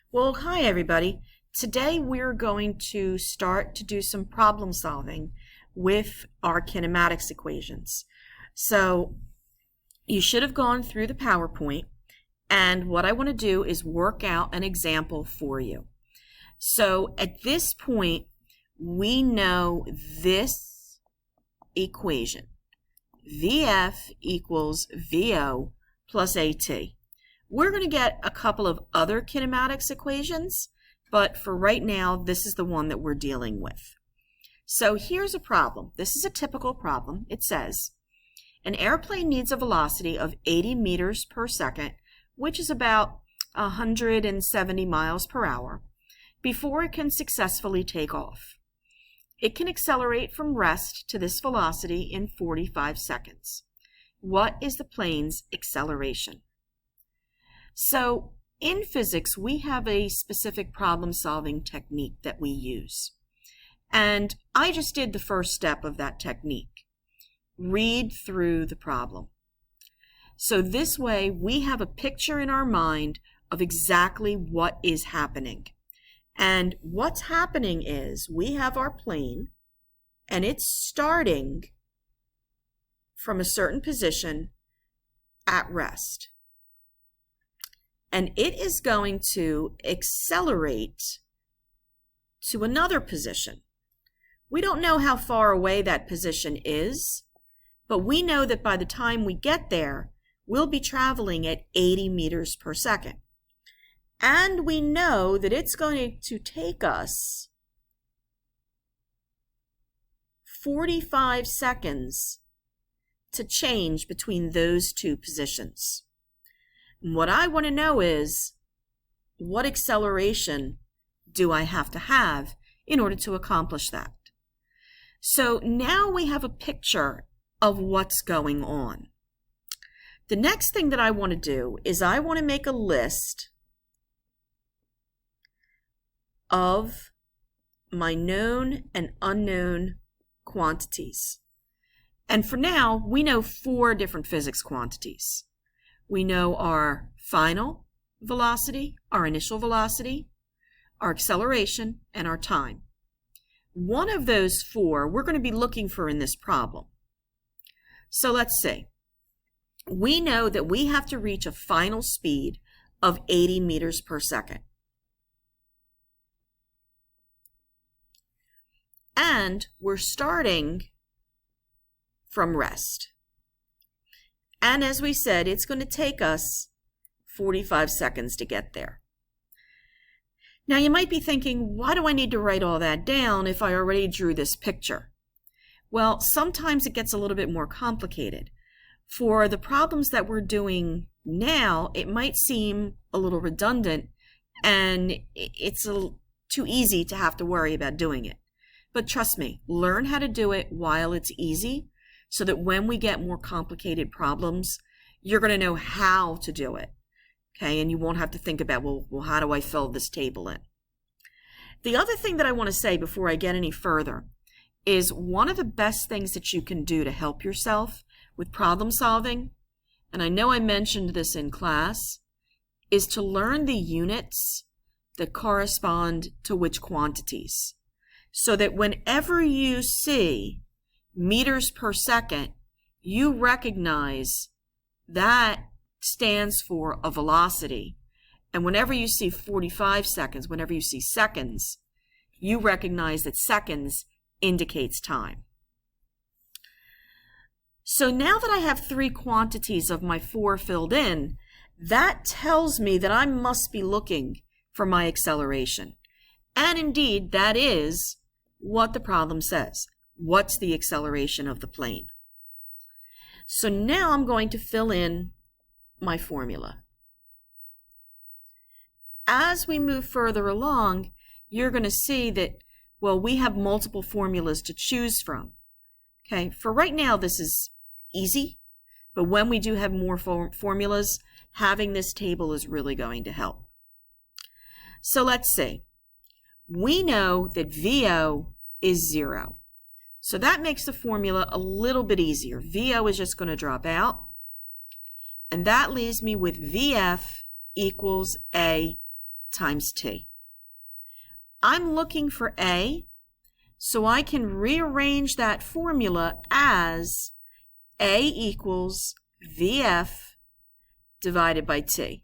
Well, hi everybody. Today we're going to start to do some problem solving with our kinematics equations. So you should have gone through the PowerPoint, and what I want to do is work out an example for you. So at this point, we know this equation, VF equals VO plus AT. We're going to get a couple of other kinematics equations, but for right now, this is the one that we're dealing with. So here's a problem. This is a typical problem. It says, an airplane needs a velocity of 80 meters per second, which is about 170 miles per hour, before it can successfully take off. It can accelerate from rest to this velocity in 45 seconds. What is the plane's acceleration? So in physics, we have a specific problem-solving technique that we use. And I just did the first step of that technique. Read through the problem. So this way, we have a picture in our mind of exactly what is happening. And what's happening is we have our plane, and it's starting from a certain position at rest. And it is going to accelerate to another position. We don't know how far away that position is, but we know that by the time we get there, we'll be traveling at 80 meters per second. And we know that it's going to take us 45 seconds to change between those two positions. What I want to know is, what acceleration do I have to have in order to accomplish that? So now we have a picture of what's going on. The next thing that I want to do is I want to make a list of my known and unknown quantities. And for now, we know 4 different physics quantities. We know our final velocity, our initial velocity, our acceleration, and our time. One of those 4 we're going to be looking for in this problem. So let's see. We know that we have to reach a final speed of 80 meters per second. And we're starting from rest. And as we said, it's going to take us 45 seconds to get there. Now you might be thinking, why do I need to write all that down if I already drew this picture? Well, sometimes it gets a little bit more complicated. For the problems that we're doing now, it might seem a little redundant and it's too easy to have to worry about doing it. But trust me, learn how to do it while it's easy, so that when we get more complicated problems, you're going to know how to do it, okay? And you won't have to think about, well, how do I fill this table in? The other thing that I want to say before I get any further is one of the best things that you can do to help yourself with problem solving, and I know I mentioned this in class, is to learn the units that correspond to which quantities, so that whenever you see meters per second, you recognize that stands for a velocity. And whenever you see 45 seconds, whenever you see seconds, you recognize that seconds indicates time. So now that I have 3 quantities of my 4 filled in, that tells me that I must be looking for my acceleration. And indeed, that is what the problem says. What's the acceleration of the plane? So now I'm going to fill in my formula. As we move further along, you're going to see that, well, we have multiple formulas to choose from. Okay, for right now, this is easy, but when we do have more formulas, having this table is really going to help. So let's see. We know that VO is 0. So that makes the formula a little bit easier. VO is just going to drop out. And that leaves me with VF equals A times t. I'm looking for A, so I can rearrange that formula as A equals VF divided by T.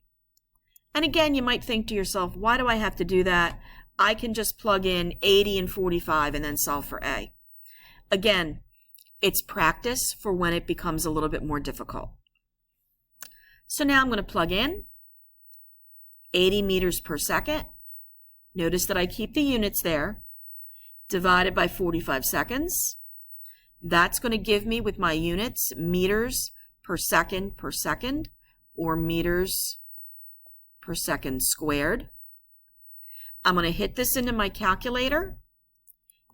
And again, you might think to yourself, why do I have to do that? I can just plug in 80 and 45 and then solve for A. Again, it's practice for when it becomes a little bit more difficult. So now I'm going to plug in 80 meters per second. Notice that I keep the units there, divided by 45 seconds. That's going to give me, with my units, meters per second, or meters per second squared. I'm going to hit this into my calculator,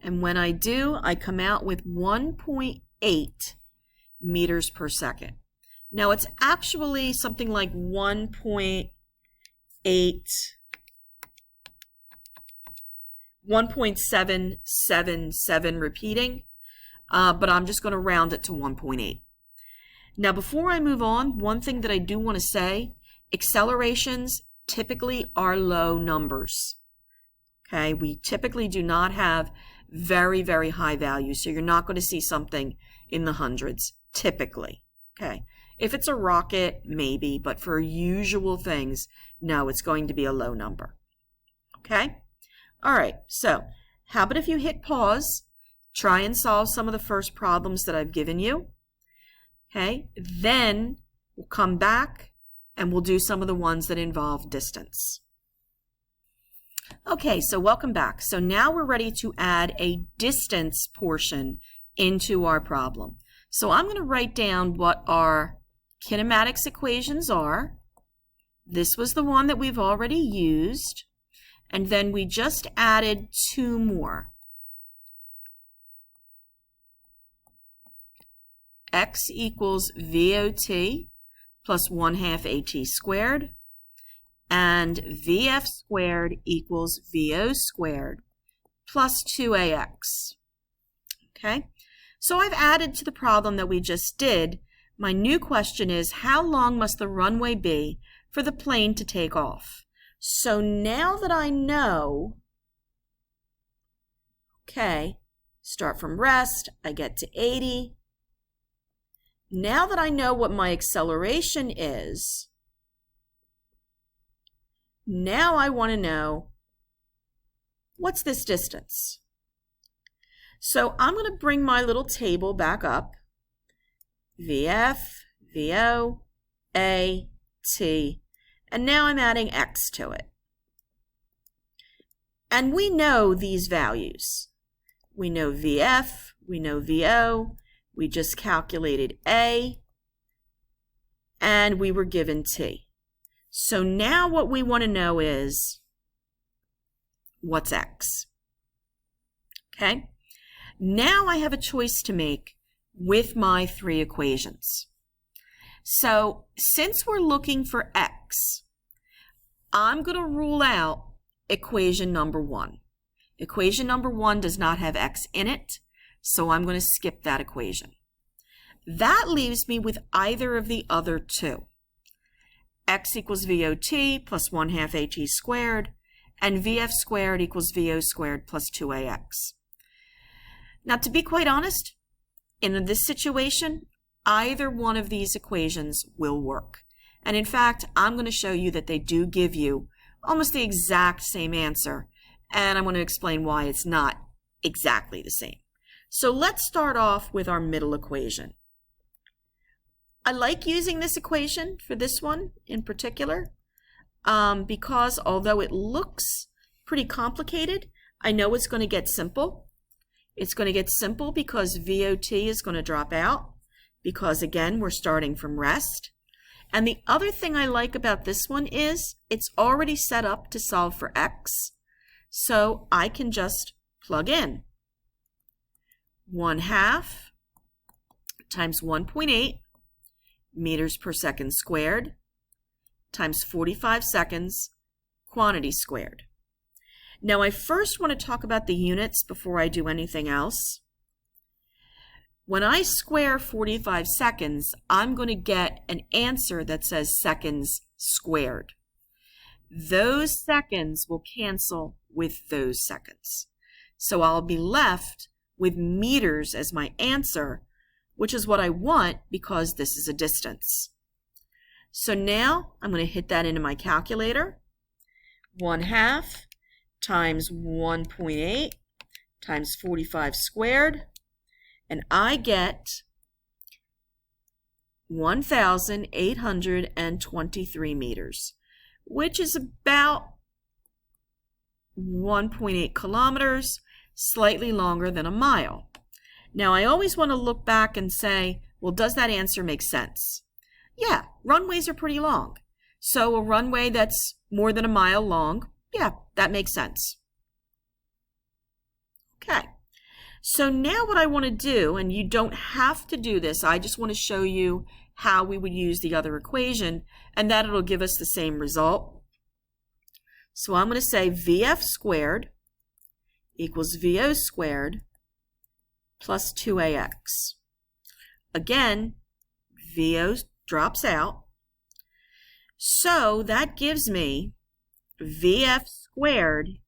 and when I do, I come out with 1.8 meters per second. Now it's actually something like 1.777 repeating, but I'm just going to round it to 1.8. Now before I move on, one thing that I do want to say, accelerations typically are low numbers. Okay, we typically do not have very, very high values, so you're not going to see something in the hundreds, typically. Okay, if it's a rocket, maybe, but for usual things, no, it's going to be a low number. Okay, all right, so how about if you hit pause, try and solve some of the first problems that I've given you. Okay, then we'll come back and we'll do some of the ones that involve distance. Okay, so welcome back. So now we're ready to add a distance portion into our problem. So I'm going to write down what our kinematics equations are. This was the one that we've already used, and then we just added two more. X equals VOT plus 1/2 AT squared, and VF squared equals VO squared plus 2AX. Okay, so I've added to the problem that we just did. My new question is, how long must the runway be for the plane to take off? So now that I know, okay, start from rest, I get to 80. Now that I know what my acceleration is, now I want to know, what's this distance? So I'm going to bring my little table back up. VF, VO, A, T, and now I'm adding X to it. And we know these values. We know VF, we know VO, we just calculated A, and we were given T. So now what we want to know is, what's X? Okay, now I have a choice to make with my three equations. So since we're looking for X, I'm going to rule out equation number 1. Equation number 1 does not have X in it, so I'm going to skip that equation. That leaves me with either of the other two. X equals VOT plus 1/2 AT squared, and VF squared equals VO squared plus 2AX. Now, to be quite honest, in this situation, either one of these equations will work. And in fact, I'm going to show you that they do give you almost the exact same answer, and I'm going to explain why it's not exactly the same. So let's start off with our middle equation. I like using this equation for this one in particular because although it looks pretty complicated, I know it's going to get simple. It's going to get simple because VOT is going to drop out because, again, we're starting from rest. And the other thing I like about this one is it's already set up to solve for X, so I can just plug in 1/2 times 1.8 meters per second squared times 45 seconds quantity squared. Now I first want to talk about the units before I do anything else. When I square 45 seconds, I'm going to get an answer that says seconds squared. those seconds will cancel with those seconds. So I'll be left with meters as my answer, which is what I want because this is a distance. So now I'm going to hit that into my calculator. 1/2 times 1.8 times 45 squared, and I get 1,823 meters, which is about 1.8 kilometers, slightly longer than a mile. Now, I always want to look back and say, well, does that answer make sense? Yeah, runways are pretty long. So a runway that's more than a mile long, yeah, that makes sense. Okay, so now what I want to do, and you don't have to do this, I just want to show you how we would use the other equation, and that it'll give us the same result. So I'm going to say VF squared equals VO squared plus 2AX. Again, VO drops out. So that gives me VF squared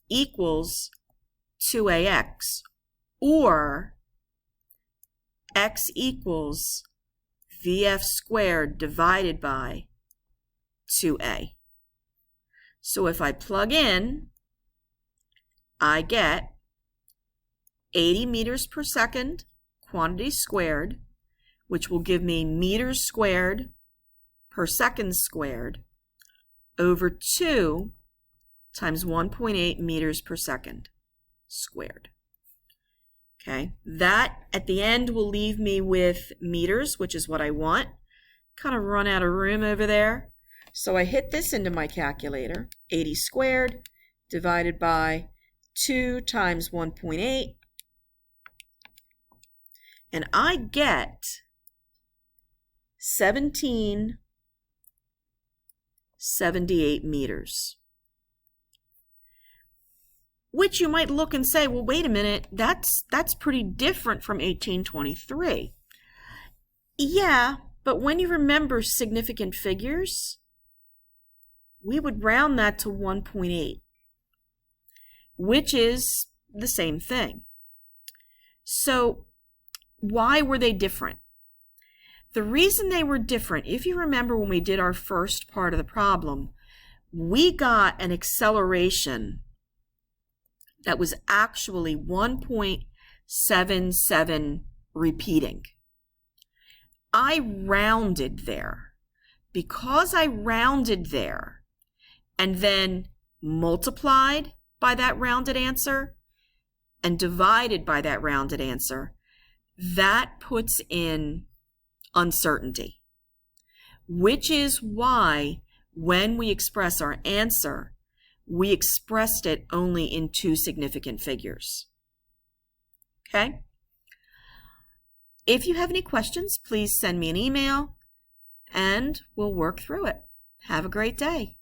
equals 2AX, or X equals VF squared divided by 2A. So if I plug in, I get 80 meters per second quantity squared, which will give me meters squared per second squared over 2 times 1.8 meters per second squared. Okay, that at the end will leave me with meters, which is what I want. Kind of run out of room over there. So I hit this into my calculator, 80 squared divided by 2 times 1.8, and I get 1778 meters. Which you might look and say, well, wait a minute, that's pretty different from 1823. Yeah, but when you remember significant figures, we would round that to 1.8, which is the same thing. So why were they different? The reason they were different, if you remember when we did our first part of the problem, we got an acceleration that was actually 1.77 repeating. I rounded there. Because I rounded there and then multiplied by that rounded answer and divided by that rounded answer, that puts in uncertainty, which is why when we express our answer, we expressed it only in two significant figures. Okay? If you have any questions, please send me an email and we'll work through it. Have a great day.